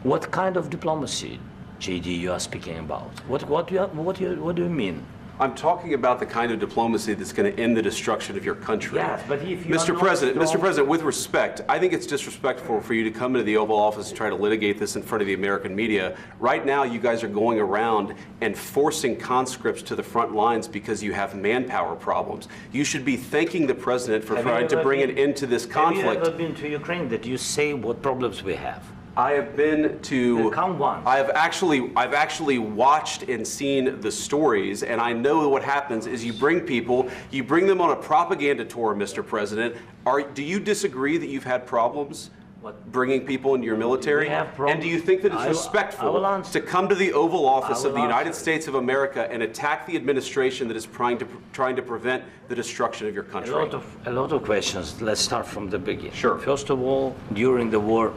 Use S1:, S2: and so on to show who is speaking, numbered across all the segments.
S1: What kind of diplomacy, JD, you are speaking about? What do you mean?
S2: I'm talking about the kind of diplomacy that's going to end the destruction of your country.
S1: Yes, but if you
S2: Mr. President, with respect, I think it's disrespectful for you to come into the Oval Office and try to litigate this in front of the American media. Right now, you guys are going around and forcing conscripts to the front lines because you have manpower problems. You should be thanking the President for trying to bring an end to this conflict.
S1: Have you ever been to Ukraine that you say what problems we have?
S2: I have been to.
S1: Come once.
S2: I've actually watched and seen the stories, and I know what happens is you bring people, you bring them on a propaganda tour, Mr. President. Do you disagree that you've had problems bringing people into your military? And do you think that it's respectful to come to the Oval Office of the United States of America and attack the administration that is trying to prevent the destruction of your country?
S1: A lot of questions. Let's start from the beginning.
S2: Sure.
S1: First of all, during the war,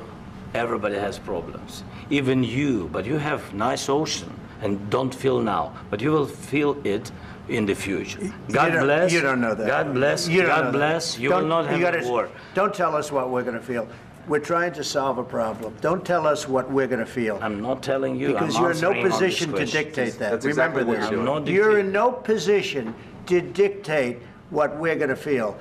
S1: everybody has problems, even you, but you have nice ocean and don't feel now, but you will feel it in the future. God bless.
S3: You don't know that.
S1: God bless. God bless. You will not have a war.
S3: Don't tell us what we're going to feel. We're trying to solve a problem. Don't tell us what we're going to feel.
S1: I'm not telling you.
S3: Because you're in no position to dictate that.
S2: That's exactly
S3: Remember
S2: what you're doing.
S3: You're in no position to dictate what we're going to feel.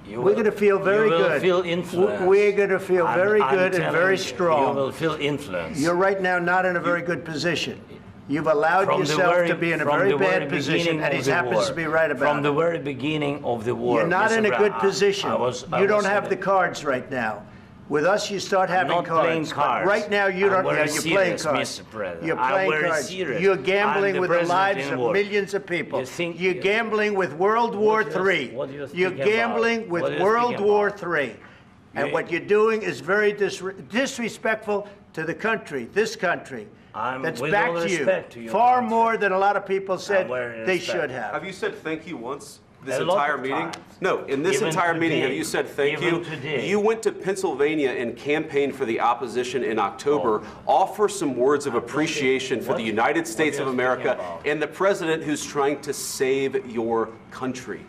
S3: We're going to feel very good.
S1: You will feel influence.
S3: We're going to feel very good and very strong.
S1: You will feel influence.
S3: You're right now not in a very good position. You've allowed yourself to be in a very bad position, and he happens to be right about it.
S1: From the very beginning of the war.
S3: You're not in a good position. You don't have the cards right now. With us, you start having cards. But right now, you don't. Yeah, you're playing cards. You're playing cards. You're gambling with the lives of millions of people. You're gambling with World War III. You're gambling with World War III. And what you're doing is very disrespectful to the country, this country. That's back to you. Far more than a lot of people said they should have.
S2: Have you said thank you once? This entire meeting? No, in this entire meeting, have you said thank you? You went to Pennsylvania and campaigned for the opposition in October. Offer some words of appreciation for the United States of America and the president who's trying to save your country.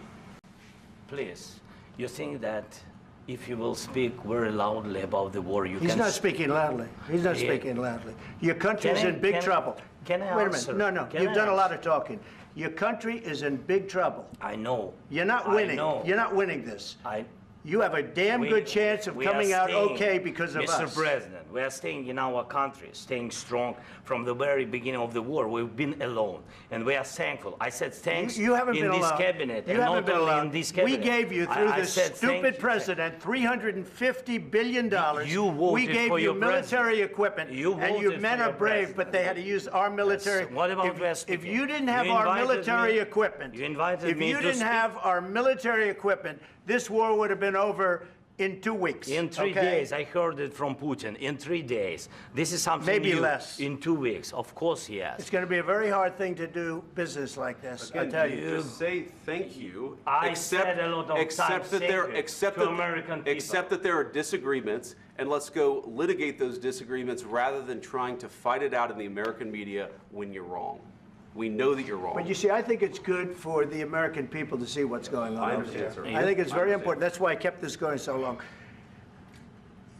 S1: Please, you think that if you will speak very loudly about the war, you can...
S3: He's not speaking loudly. He's not speaking loudly. Your country is in big trouble.
S1: Can I answer?
S3: Wait a minute. No, you've done a lot of talking. Your country is in big trouble.
S1: I know.
S3: You're not winning. You're not winning this. You have a damn good chance of coming out okay because of us.
S1: Mr. President, we are staying in our country, staying strong from the very beginning of the war. We've been alone, and we are thankful. I said thanks
S3: you haven't been
S1: in this
S3: alone.
S1: cabinet,
S3: you
S1: and
S3: haven't
S1: not
S3: been
S1: only
S3: alone.
S1: in this cabinet.
S3: We gave you, through this stupid president, $350 billion. We gave you military equipment, and your men are brave, but they had to use our military.
S1: What about
S3: if you didn't have our military equipment, if you didn't have our military equipment, this war would have been over in 2 weeks.
S1: In 3 days. I heard it from Putin. In 3 days. This is something
S3: maybe
S1: new.
S3: Less.
S1: In 2 weeks. Of course, yes.
S3: It's going to be a very hard thing to do business like this.
S2: Again,
S3: I tell you.
S2: Just say thank you.
S1: I said a lot of
S2: except that there are disagreements, and let's go litigate those disagreements rather than trying to fight it out in the American media when you're wrong. We know that you're wrong.
S3: But you see, I think it's good for the American people to see what's going on over there. I think it's very important. That's why I kept this going so long.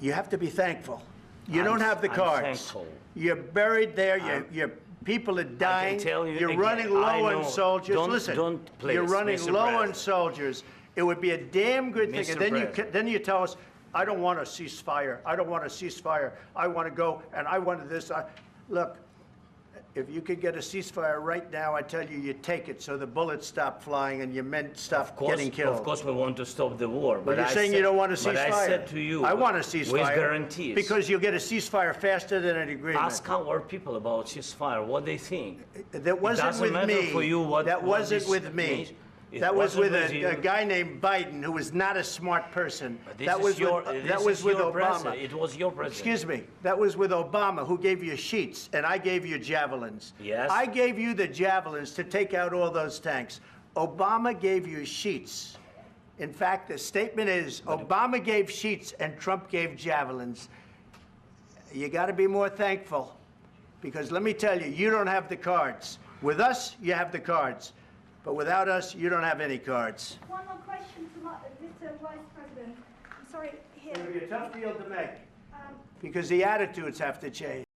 S3: You have to be thankful. You don't have the cards.
S1: Thankful.
S3: You're buried there. Your people are dying. You're running low on soldiers. Listen, you're running low on soldiers. It would be a damn good thing. And then you tell us, I don't want a ceasefire. I don't want a ceasefire. I want to go, and I wanted this. Look. If you could get a ceasefire right now, I tell you, you take it so the bullets stop flying and your men stop getting killed.
S1: Of course, we want to stop the war.
S3: But you're saying you don't want a ceasefire.
S1: But I said to you,
S3: I want a ceasefire.
S1: With guarantees.
S3: Because you'll get a ceasefire faster than an agreement.
S1: Ask our people about ceasefire, what they think.
S3: That wasn't with me. That wasn't with me. That was with a guy named Biden, who was not a smart person. That was with Obama.
S1: It was your president.
S3: Excuse me. That was with Obama, who gave you sheets, and I gave you javelins.
S1: Yes.
S3: I gave you the javelins to take out all those tanks. Obama gave you sheets. In fact, the statement is Obama gave sheets and Trump gave javelins. You got to be more thankful, because let me tell you, you don't have the cards. With us, you have the cards. But without us, you don't have any cards.
S4: One more question to Mr. Vice President. I'm sorry, here.
S3: It's going to be a tough deal to make, because the attitudes have to change.